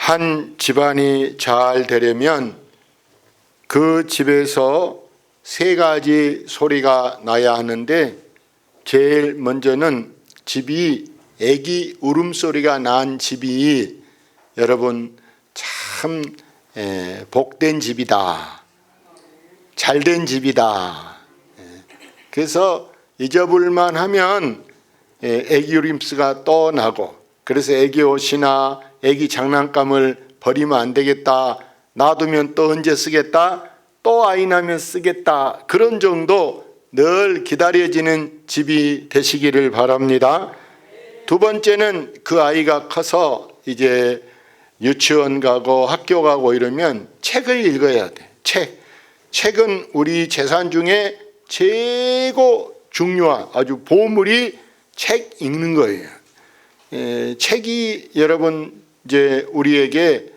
한 집안이 잘 되려면 그 집에서 세 가지 소리가 나야 하는데, 제일 먼저는 집이 애기 울음소리가 난 집이 여러분 참 복된 집이다, 잘된 집이다. 그래서 잊어볼만 하면 애기 울음소리가 또 나고, 그래서 애기 옷이나 애기 장난감을 버리면 안 되겠다, 놔두면 또 언제 쓰겠다, 또 아이 나면 쓰겠다, 그런 정도 늘 기다려지는 집이 되시기를 바랍니다. 두 번째는 그 아이가 커서 이제 유치원 가고 학교 가고 이러면 책을 읽어야 돼. 책은 우리 재산 중에 최고 중요한 아주 보물이 책 읽는 거예요. 책이 여러분 이제 우리에게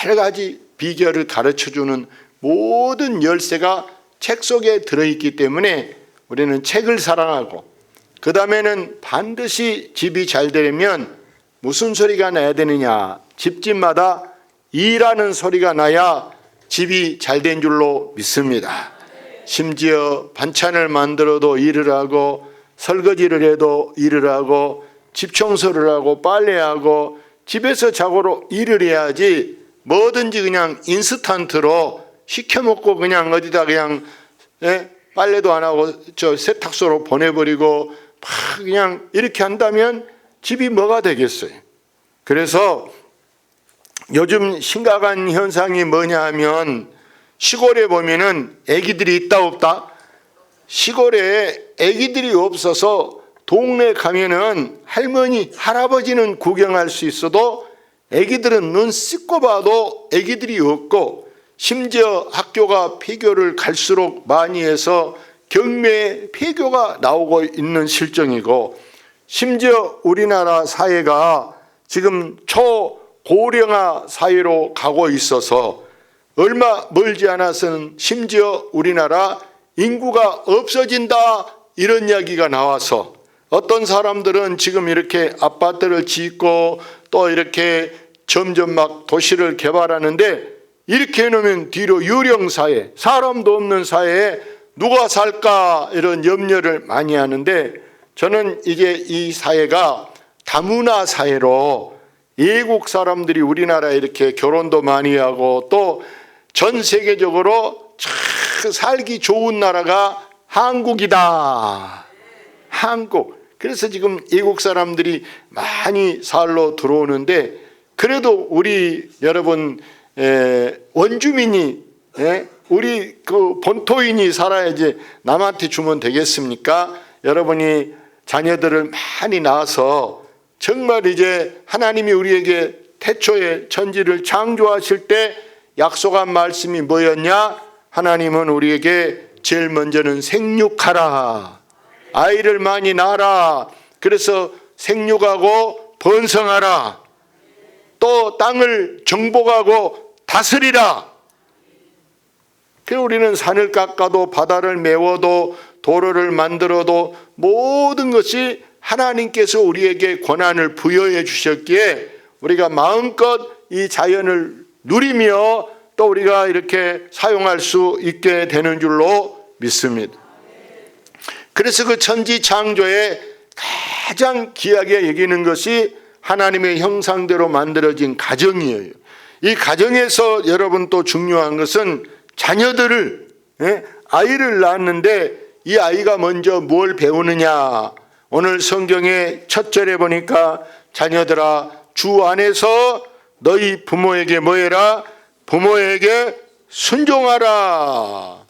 여러 가지 비결을 가르쳐주는 모든 열쇠가 책 속에 들어있기 때문에 우리는 책을 사랑하고, 그 다음에는 반드시 집이 잘 되려면 무슨 소리가 나야 되느냐, 집집마다 일하는 소리가 나야 집이 잘 된 줄로 믿습니다. 심지어 반찬을 만들어도 일을 하고, 설거지를 해도 일을 하고, 집 청소를 하고, 빨래하고, 집에서 자고로 일을 해야지 뭐든지 그냥 인스턴트로 시켜먹고 그냥 어디다 그냥 빨래도 안 하고 저 세탁소로 보내버리고 막 그냥 이렇게 한다면 집이 뭐가 되겠어요. 그래서 요즘 심각한 현상이 뭐냐 하면, 시골에 보면은 애기들이 있다 없다? 시골에 애기들이 없어서 동네 가면은 할머니 할아버지는 구경할 수 있어도 애기들은 눈 씻고 봐도 애기들이 없고, 심지어 학교가 폐교를 갈수록 많이 해서 경매 폐교가 나오고 있는 실정이고, 심지어 우리나라 사회가 지금 초고령화 사회로 가고 있어서 얼마 멀지 않아서는 심지어 우리나라 인구가 없어진다, 이런 이야기가 나와서 어떤 사람들은 지금 이렇게 아파트를 짓고 또 이렇게 점점 막 도시를 개발하는데, 이렇게 해놓으면 뒤로 유령사회, 사람도 없는 사회에 누가 살까 이런 염려를 많이 하는데, 저는 이제 이 사회가 다문화 사회로 외국 사람들이 우리나라에 이렇게 결혼도 많이 하고 또 전 세계적으로 참 살기 좋은 나라가 한국이다. 한국. 그래서 지금 외국 사람들이 많이 살러 들어오는데, 그래도 우리 여러분 원주민이 우리 그 본토인이 살아야지 남한테 주면 되겠습니까? 여러분이 자녀들을 많이 낳아서 정말 이제 하나님이 우리에게 태초에 천지를 창조하실 때 약속한 말씀이 뭐였냐? 하나님은 우리에게 제일 먼저는 생육하라, 아이를 많이 낳아라, 그래서 생육하고 번성하라, 또 땅을 정복하고 다스리라. 그래서 우리는 산을 깎아도 바다를 메워도 도로를 만들어도 모든 것이 하나님께서 우리에게 권한을 부여해 주셨기에 우리가 마음껏 이 자연을 누리며 또 우리가 이렇게 사용할 수 있게 되는 줄로 믿습니다. 그래서 그 천지 창조에 가장 귀하게 여기는 것이 하나님의 형상대로 만들어진 가정이에요. 이 가정에서 여러분 또 중요한 것은 자녀들을, 아이를 낳았는데 이 아이가 먼저 뭘 배우느냐. 오늘 성경의 첫 절에 보니까 자녀들아 주 안에서 너희 부모에게 뭐해라? 부모에게 순종하라.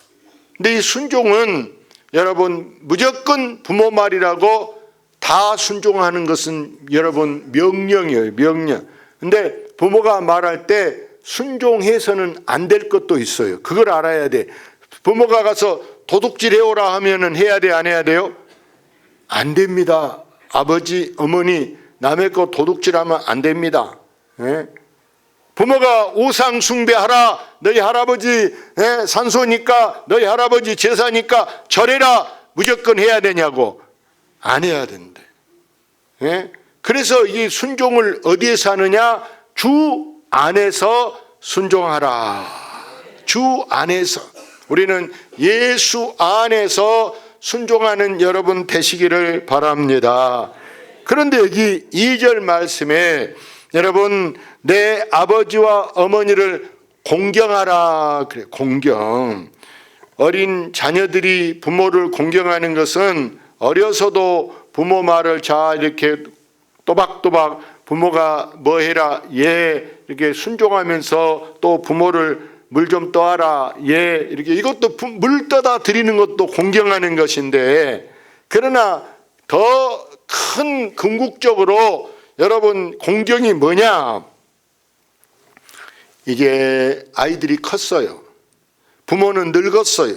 근데 이 순종은 여러분 무조건 부모 말이라고 다 순종하는 것은 여러분 명령이에요. 명령. 근데 부모가 말할 때 순종해서는 안 될 것도 있어요. 그걸 알아야 돼. 부모가 가서 도둑질 해오라 하면은 해야 돼, 안 해야 돼요? 안 됩니다. 아버지, 어머니 남의 거 도둑질하면 안 됩니다. 부모가 우상 숭배하라, 너희 할아버지 산소니까 너희 할아버지 제사니까 절해라, 무조건 해야 되냐고? 안 해야 된대. 그래서 이 순종을 어디에서 하느냐? 주 안에서 순종하라. 주 안에서. 우리는 예수 안에서 순종하는 여러분 되시기를 바랍니다. 그런데 여기 2절 말씀에 여러분 내 아버지와 어머니를 공경하라 그래. 공경. 어린 자녀들이 부모를 공경하는 것은 어려서도 부모 말을 잘 이렇게 또박또박 부모가 뭐 해라 예 이렇게 순종하면서 또 부모를 물 좀 떠와라 예 이렇게 이것도 물 떠다 드리는 것도 공경하는 것인데, 그러나 더 큰 궁극적으로 여러분 공경이 뭐냐? 이게 아이들이 컸어요. 부모는 늙었어요.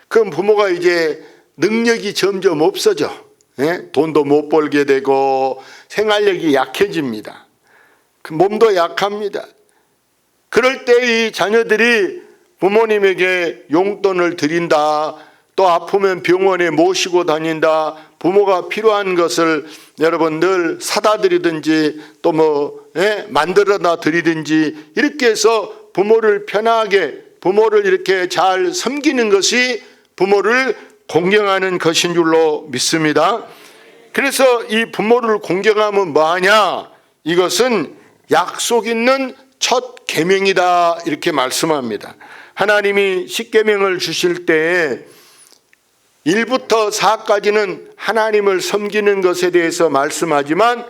그럼 부모가 이제 능력이 점점 없어져. 예? 돈도 못 벌게 되고 생활력이 약해집니다. 몸도 약합니다. 그럴 때 이 자녀들이 부모님에게 용돈을 드린다, 또 아프면 병원에 모시고 다닌다, 부모가 필요한 것을 여러분 늘 사다 드리든지 또 뭐 만들어다 드리든지 이렇게 해서 부모를 편하게, 부모를 이렇게 잘 섬기는 것이 부모를 공경하는 것인 줄로 믿습니다. 그래서 이 부모를 공경하면 뭐하냐? 이것은 약속 있는 첫 계명이다 이렇게 말씀합니다. 하나님이 십계명을 주실 때에 1부터 4까지는 하나님을 섬기는 것에 대해서 말씀하지만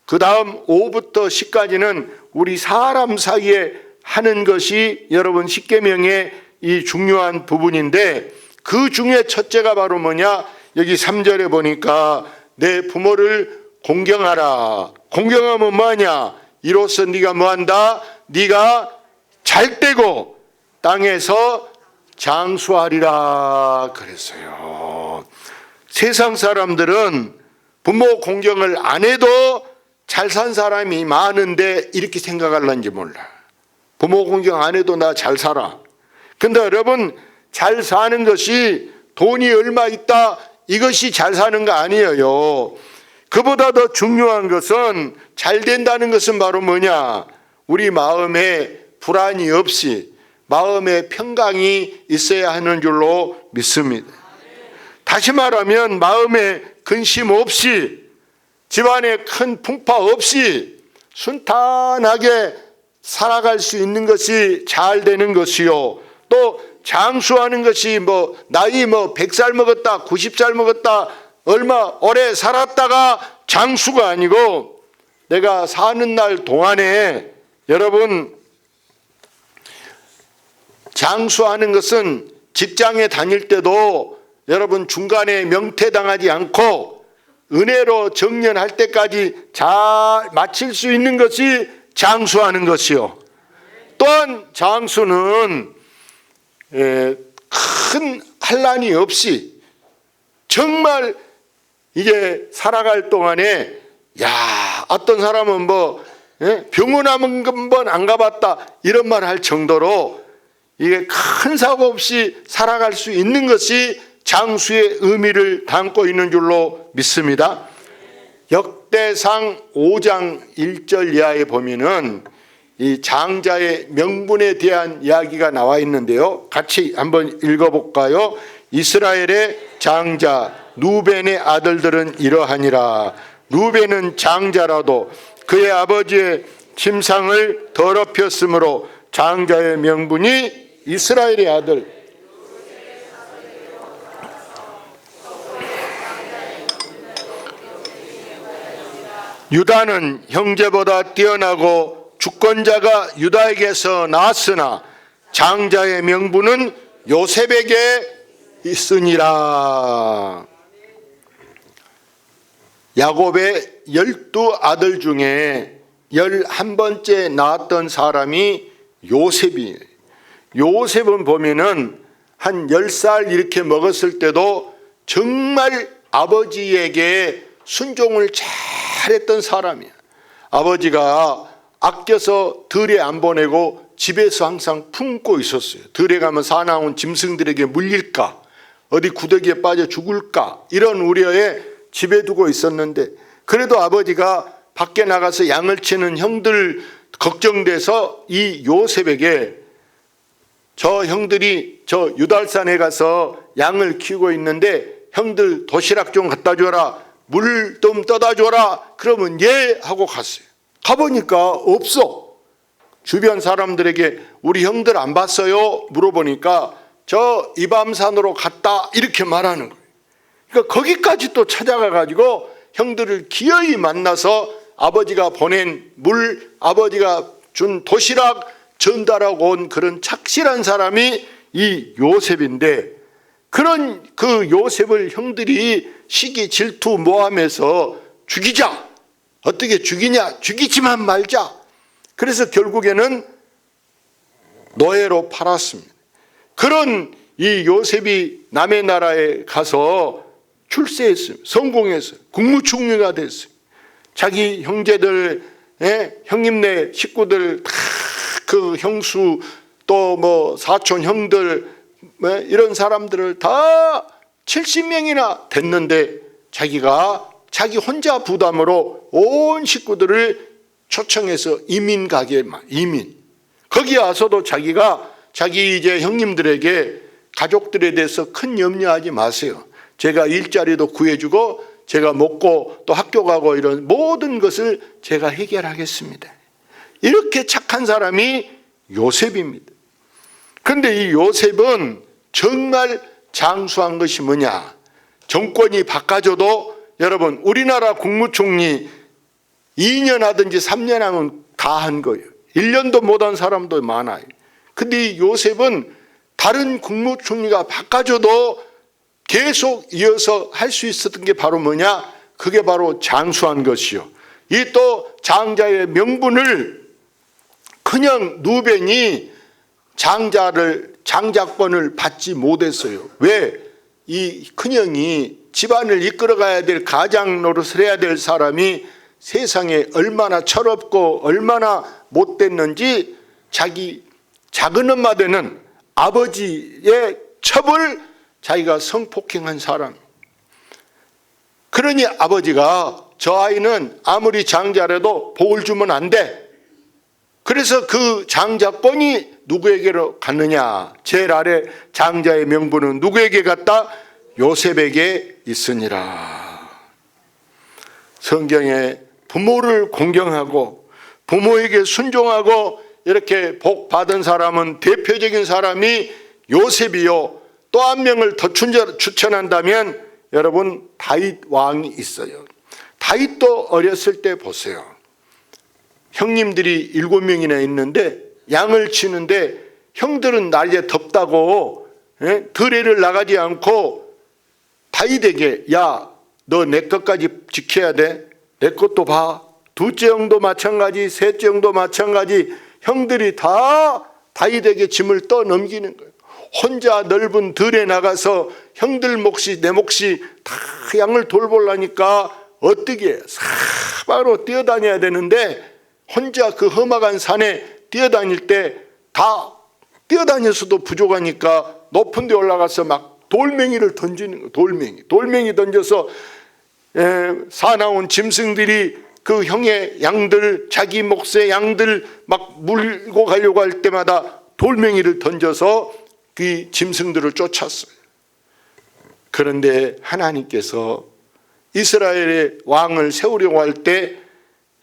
그 다음 5부터 10까지는 우리 사람 사이에 하는 것이 여러분 십계명의 이 중요한 부분인데, 그 중에 첫째가 바로 뭐냐? 여기 3절에 보니까 내 부모를 공경하라. 공경하면 뭐하냐? 이로써 네가 뭐한다? 네가 잘되고 땅에서 장수하리라 그랬어요. 세상 사람들은 부모 공경을 안 해도 잘 산 사람이 많은데 이렇게 생각할런지 몰라. 부모 공경 안 해도 나 잘 살아. 근데 여러분, 잘 사는 것이 돈이 얼마 있다 이것이 잘 사는 거 아니에요. 그보다 더 중요한 것은, 잘 된다는 것은 바로 뭐냐? 우리 마음에 불안이 없이 마음에 평강이 있어야 하는 줄로 믿습니다. 다시 말하면 마음에 근심 없이, 집안에 큰 풍파 없이 순탄하게 살아갈 수 있는 것이 잘 되는 것이요, 또 장수하는 것이 나이 100살 먹었다 90살 먹었다 얼마 오래 살았다가 장수가 아니고, 내가 사는 날 동안에 여러분 장수하는 것은 직장에 다닐 때도 여러분 중간에 명퇴당하지 않고 은혜로 정년할 때까지 잘 마칠 수 있는 것이 장수하는 것이요. 또한 장수는 큰 환난이 없이 정말 이게 살아갈 동안에, 어떤 사람은 병원 한 번 안 가봤다 이런 말 할 정도로 이게 큰 사고 없이 살아갈 수 있는 것이 장수의 의미를 담고 있는 줄로 믿습니다. 역대상 5장 1절 이하에 보면은 이 장자의 명분에 대한 이야기가 나와 있는데요. 같이 한번 읽어볼까요? 이스라엘의 장자 누벤의 아들들은 이러하니라. 누벤은 장자라도 그의 아버지의 침상을 더럽혔으므로 장자의 명분이 이스라엘의 아들. 유다는 형제보다 뛰어나고 주권자가 유다에게서 나았으나 장자의 명분은 요셉에게 있으니라. 야곱의 12아들 중에 11번째 낳았던 사람이 요셉이에요. 요셉은 보면은 한 10살 이렇게 먹었을 때도 정말 아버지에게 순종을 잘했던 사람이야. 아버지가 아껴서 들에 안 보내고 집에서 항상 품고 있었어요. 들에 가면 사나운 짐승들에게 물릴까, 어디 구더기에 빠져 죽을까, 이런 우려에 집에 두고 있었는데, 그래도 아버지가 밖에 나가서 양을 치는 형들 걱정돼서 이 요셉에게 저 형들이 저 유달산에 가서 양을 키우고 있는데 형들 도시락 좀 갖다 줘라, 물 좀 떠다 줘라. 그러면 예 하고 갔어요. 가보니까 없어. 주변 사람들에게 우리 형들 안 봤어요? 물어보니까 저 이밤산으로 갔다 이렇게 말하는 거예요. 그러니까 거기까지 또 찾아가 가지고 형들을 기어이 만나서 아버지가 보낸 물, 아버지가 준 도시락 전달하고 온 그런 착실한 사람이 이 요셉인데, 그런 그 요셉을 형들이 시기 질투 모함해서 죽이자. 어떻게 죽이냐? 죽이지만 말자. 그래서 결국에는 노예로 팔았습니다. 그런 이 요셉이 남의 나라에 가서 출세했어요. 성공했어요. 국무총리가 됐어요. 자기 형제들, 형님네 식구들 다 그 형수 또 뭐 사촌 형들 이런 사람들을 다 70명이나 됐는데 자기가 자기 혼자 부담으로 온 식구들을 초청해서 이민 가게만 이민. 거기 와서도 자기가 자기 이제 형님들에게 가족들에 대해서 큰 염려하지 마세요. 제가 일자리도 구해주고 제가 먹고 또 학교 가고 이런 모든 것을 제가 해결하겠습니다. 이렇게 착한 사람이 요셉입니다. 그런데 이 요셉은 정말 장수한 것이 뭐냐? 정권이 바꿔줘도 여러분 우리나라 국무총리 2년 하든지 3년 하면 다 한 거예요. 1년도 못한 사람도 많아요. 근데 이 요셉은 다른 국무총리가 바꿔줘도 계속 이어서 할 수 있었던 게 바로 뭐냐? 그게 바로 장수한 것이요. 이 또 장자의 명분을 그냥 누벤이 장자권을 받지 못했어요. 왜? 이 큰형이 집안을 이끌어가야 될 가장 노릇을 해야 될 사람이 세상에 얼마나 철없고 얼마나 못됐는지 자기 작은 엄마 되는 아버지의 첩을 자기가 성폭행한 사람. 그러니 아버지가 저 아이는 아무리 장자라도 복을 주면 안 돼. 그래서 그 장자권이 누구에게로 갔느냐? 제일 아래 장자의 명분은 누구에게 갔다? 요셉에게 있으니라. 성경에 부모를 공경하고 부모에게 순종하고 이렇게 복 받은 사람은 대표적인 사람이 요셉이요. 또 한 명을 더 추천한다면 여러분 다윗 왕이 있어요. 다윗도 어렸을 때 보세요. 형님들이 7명이나 있는데 양을 치는데 형들은 낮에 덥다고 들에를 나가지 않고 다윗에게 야, 너 내 것까지 지켜야 돼. 내 것도 봐. 둘째 형도 마찬가지, 셋째 형도 마찬가지. 형들이 다 다윗에게 짐을 떠넘기는 거예요. 혼자 넓은 들에 나가서 형들 몫이 내 몫이 다 양을 돌보려니까 어떻게 사방으로 뛰어다녀야 되는데 혼자 그 험악한 산에 뛰어다닐 때 다 뛰어다녀서도 부족하니까 높은 데 올라가서 막 돌멩이를 던지는 거예요. 돌멩이 던져서 사나운 짐승들이 그 형의 양들, 자기 몫의 양들 막 물고 가려고 할 때마다 돌멩이를 던져서 그 짐승들을 쫓았어요. 그런데 하나님께서 이스라엘의 왕을 세우려고 할 때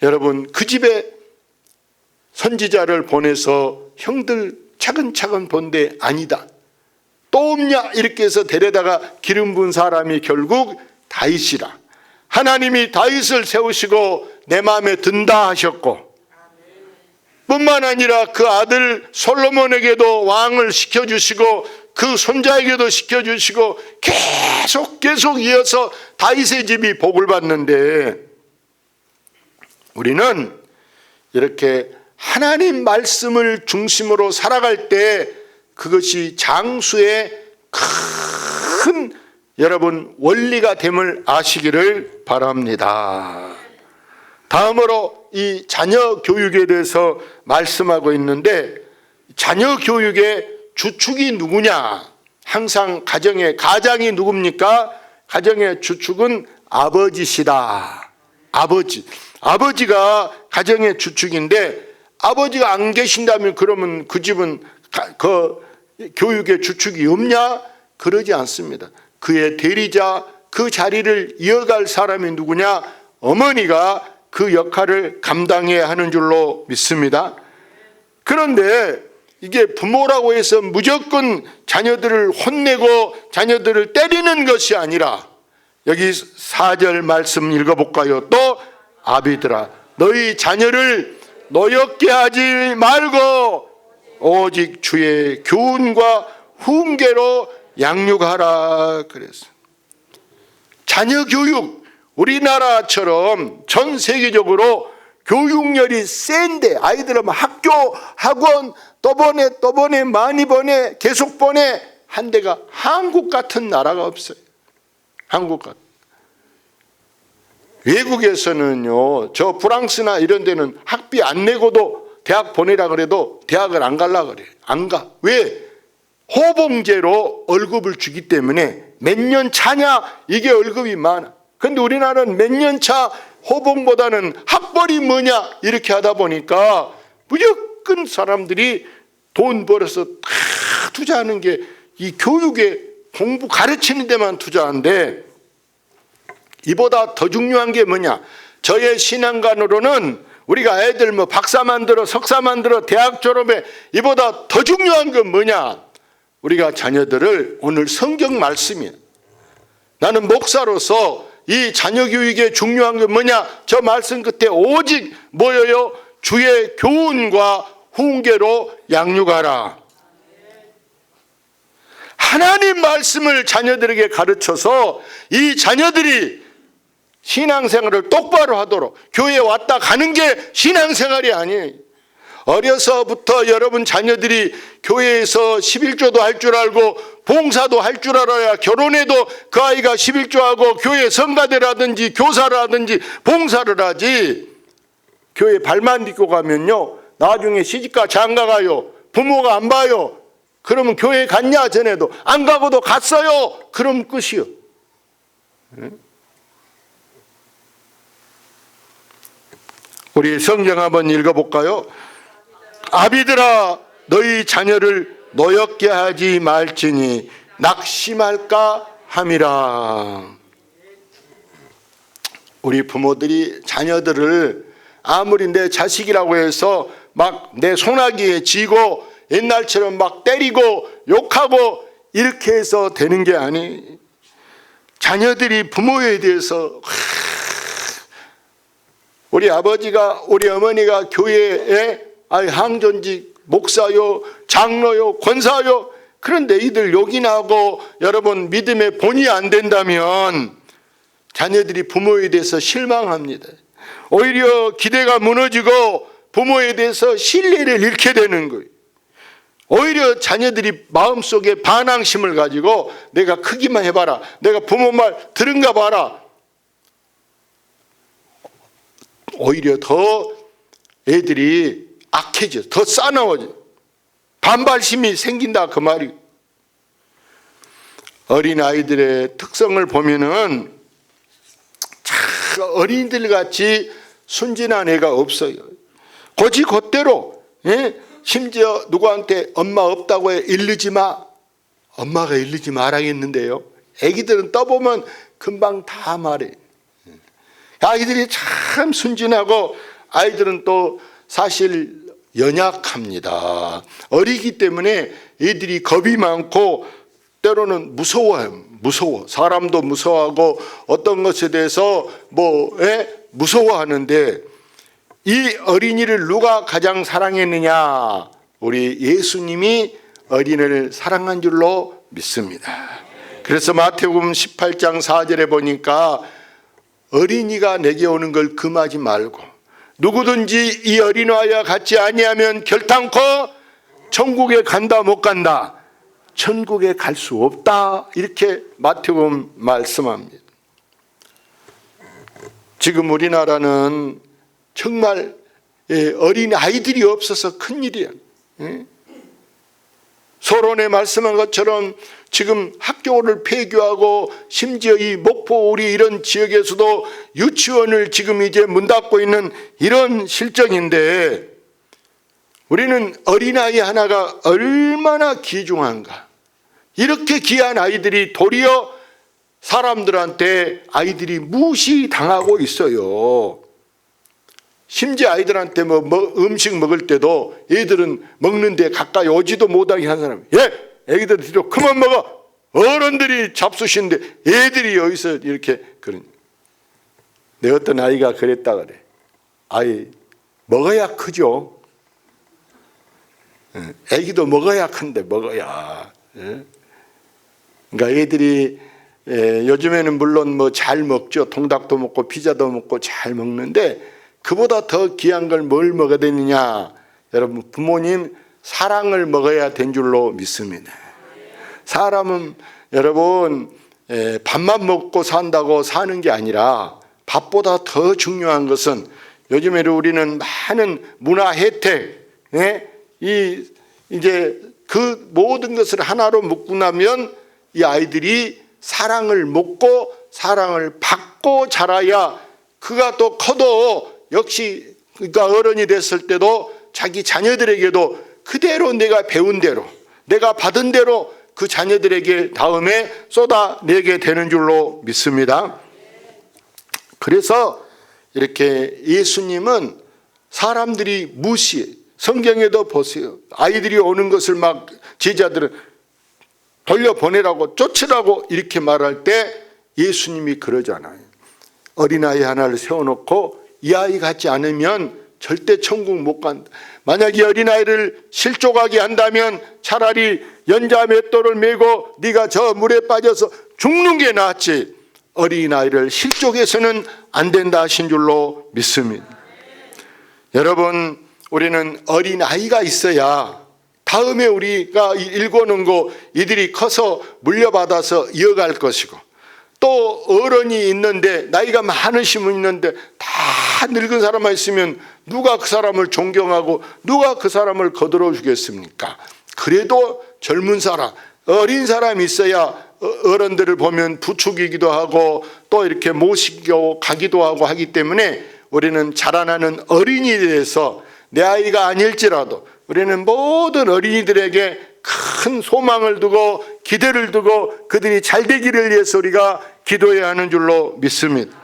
여러분 그 집에 선지자를 보내서 형들 차근차근 본데 아니다. 또 없냐? 이렇게 해서 데려다가 기름 부은 사람이 결국 다윗이라. 하나님이 다윗을 세우시고 내 마음에 든다 하셨고 뿐만 아니라 그 아들 솔로몬에게도 왕을 시켜주시고 그 손자에게도 시켜주시고 계속 이어서 다윗의 집이 복을 받는데 우리는 이렇게 하나님 말씀을 중심으로 살아갈 때 그것이 장수의 큰 여러분 원리가 됨을 아시기를 바랍니다. 다음으로 이 자녀 교육에 대해서 말씀하고 있는데 자녀 교육의 주축이 누구냐? 항상 가장이 누굽니까? 가정의 주축은 아버지시다. 아버지가 가정의 주축인데 아버지가 안 계신다면 그러면 그 집은 그 교육의 주축이 없냐? 그러지 않습니다. 그의 대리자, 그 자리를 이어갈 사람이 누구냐? 어머니가 그 역할을 감당해야 하는 줄로 믿습니다. 그런데 이게 부모라고 해서 무조건 자녀들을 혼내고 자녀들을 때리는 것이 아니라, 여기 4절 말씀 읽어볼까요? 또 아비들아 너희 자녀를 노엽게 하지 말고 오직 주의 교훈과 훈계로 양육하라 그랬어요. 자녀 교육, 우리나라처럼 전 세계적으로 교육열이 센데 아이들은 학교, 학원 또 보내 많이 보내 계속 보내 한 데가 한국 같은 나라가 없어요. 한국 같은. 외국에서는요, 저 프랑스나 이런 데는 학비 안 내고도 대학 보내라 그래도 대학을 안 가려고 그래요. 안 가. 왜? 호봉제로 월급을 주기 때문에 몇 년 차냐 이게 월급이 많아. 근데 우리나라는 몇 년 차 호봉보다는 학벌이 뭐냐 이렇게 하다 보니까 무조건 사람들이 돈 벌어서 다 투자하는 게 이 교육에 공부 가르치는 데만 투자하는데, 이보다 더 중요한 게 뭐냐? 저의 신앙관으로는 우리가 애들 뭐 박사만 들어 석사만 들어 대학 졸업에 이보다 더 중요한 건 뭐냐? 우리가 자녀들을, 오늘 성경 말씀이야. 나는 목사로서 이 자녀 교육의 중요한 건 뭐냐? 저 말씀 끝에 오직 뭐예요? 주의 교훈과 훈계로 양육하라. 하나님 말씀을 자녀들에게 가르쳐서 이 자녀들이 신앙생활을 똑바로 하도록, 교회에 왔다 가는 게 신앙생활이 아니에요. 어려서부터 여러분 자녀들이 교회에서 11조도 할 줄 알고 봉사도 할 줄 알아야 결혼해도 그 아이가 11조하고 교회 성가대라든지 교사라든지 봉사를 하지. 교회 발만 딛고 가면요, 나중에 시집가 장가 가요. 부모가 안 봐요. 그러면 교회 갔냐? 전에도 안 가고도 갔어요. 그럼 끝이요. 우리 성경 한번 읽어볼까요? 아비들아 너희 자녀를 노엽게 하지 말지니 낙심할까 함이라. 우리 부모들이 자녀들을 아무리 내 자식이라고 해서 막 내 손아귀에 쥐고 옛날처럼 막 때리고 욕하고 이렇게 해서 되는 게 아니. 자녀들이 부모에 대해서, 우리 아버지가 우리 어머니가 교회에 항전직 목사요 장로요 권사요, 그런데 이들 욕이나 하고 여러분 믿음에 본이 안 된다면 자녀들이 부모에 대해서 실망합니다. 오히려 기대가 무너지고 부모에 대해서 신뢰를 잃게 되는 거예요. 오히려 자녀들이 마음속에 반항심을 가지고 내가 크기만 해봐라, 내가 부모 말 들은가 봐라, 오히려 더 애들이 악해져, 더 싸나워져, 반발심이 생긴다 그 말이. 어린아이들의 특성을 보면은 참 어린이들 같이 순진한 애가 없어요. 곧대로, 심지어 누구한테 엄마 없다고 해 이르지 마, 엄마가 이르지 말아야겠는데요. 애기들은 떠보면 금방 다 말해. 아이들이 참 순진하고 아이들은 또 사실 연약합니다. 어리기 때문에 애들이 겁이 많고 때로는 무서워요. 무서워. 사람도 무서워하고 어떤 것에 대해서 무서워하는데, 이 어린이를 누가 가장 사랑했느냐? 우리 예수님이 어린이를 사랑한 줄로 믿습니다. 그래서 마태복음 18장 4절에 보니까 어린이가 내게 오는 걸 금하지 말고 누구든지 이 어린아이와 같지 아니하면 결단코 천국에 간다 못 간다, 천국에 갈 수 없다, 이렇게 마태복음 말씀합니다. 지금 우리나라는 정말 어린 아이들이 없어서 큰일이야. 서론에 말씀한 것처럼 지금 학교를 폐교하고 심지어 이 목포 우리 이런 지역에서도 유치원을 지금 이제 문 닫고 있는 이런 실정인데, 우리는 어린아이 하나가 얼마나 귀중한가. 이렇게 귀한 아이들이 도리어 사람들한테 아이들이 무시당하고 있어요. 심지어 아이들한테 음식 먹을 때도 애들은 먹는데 가까이 오지도 못하게 한 사람이, 애기들 뒤로 그만 먹어. 어른들이 잡수시는데 애들이 여기서 이렇게 그런. 내 어떤 아이가 그랬다 그래. 아이 먹어야 크죠. 애기도 먹어야 큰데 먹어야. 그러니까 애들이 요즘에는 물론 잘 먹죠. 통닭도 먹고 피자도 먹고 잘 먹는데 그보다 더 귀한 걸 뭘 먹어야 되느냐. 여러분, 부모님 사랑을 먹어야 된 줄로 믿습니다. 사람은 여러분 밥만 먹고 산다고 사는 게 아니라 밥보다 더 중요한 것은 요즘에 우리는 많은 문화 혜택, 이제 그 모든 것을 하나로 묶고 나면 이 아이들이 사랑을 먹고 사랑을 받고 자라야 그가 또 커도 역시 그러니까 어른이 됐을 때도 자기 자녀들에게도 그대로 내가 배운 대로 내가 받은 대로 그 자녀들에게 다음에 쏟아내게 되는 줄로 믿습니다. 그래서 이렇게 예수님은 사람들이 무시, 성경에도 보세요. 아이들이 오는 것을 막 제자들은 돌려보내라고 쫓으라고 이렇게 말할 때 예수님이 그러잖아요. 어린아이 하나를 세워놓고 이 아이 같지 않으면 절대 천국 못 간다. 만약 이 어린아이를 실족하게 한다면 차라리 연자 맷돌을 메고 네가 저 물에 빠져서 죽는 게 낫지 어린아이를 실족해서는 안 된다 하신 줄로 믿습니다. 여러분, 우리는 어린아이가 있어야 다음에 우리가 읽어놓은 거 이들이 커서 물려받아서 이어갈 것이고 또 어른이 있는데 나이가 많으신 분 있는데 다 늙은 사람만 있으면 누가 그 사람을 존경하고 누가 그 사람을 거들어 주겠습니까? 그래도 젊은 사람, 어린 사람이 있어야 어른들을 보면 부추기기도 하고 또 이렇게 모시고 가기도 하고 하기 때문에 우리는 자라나는 어린이에 대해서 내 아이가 아닐지라도 우리는 모든 어린이들에게 큰 소망을 두고 기대를 두고 그들이 잘 되기를 위해서 우리가 기도해야 하는 줄로 믿습니다.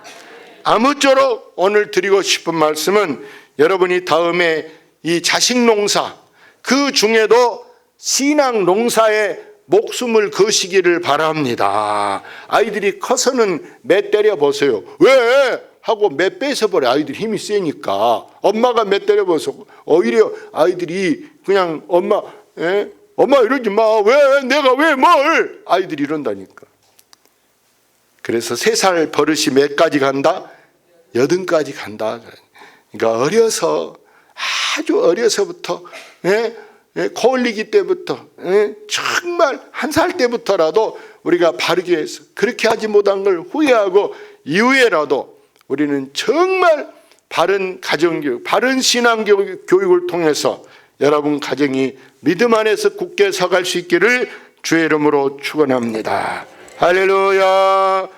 아무쪼록 오늘 드리고 싶은 말씀은 여러분이 다음에 이 자식 농사 그 중에도 신앙 농사에 목숨을 거시기를 바랍니다. 아이들이 커서는 매 때려 보세요. 왜? 하고 매 뺏어버려. 아이들이 힘이 세니까 엄마가 매 때려보소. 오히려 아이들이 그냥 엄마 이러지 마. 왜? 내가 왜 뭘? 아이들이 이런다니까. 그래서 3살 버릇이 몇 가지 간다? 80까지 간다. 그러니까 어려서 아주 어려서부터 코 올리기 때부터 정말 1살 때부터라도 우리가 바르게 해서 그렇게 하지 못한 걸 후회하고 이후에라도 우리는 정말 바른 가정교육, 바른 신앙교육을 통해서 여러분 가정이 믿음 안에서 굳게 서갈 수 있기를 주의 이름으로 축원합니다. 할렐루야.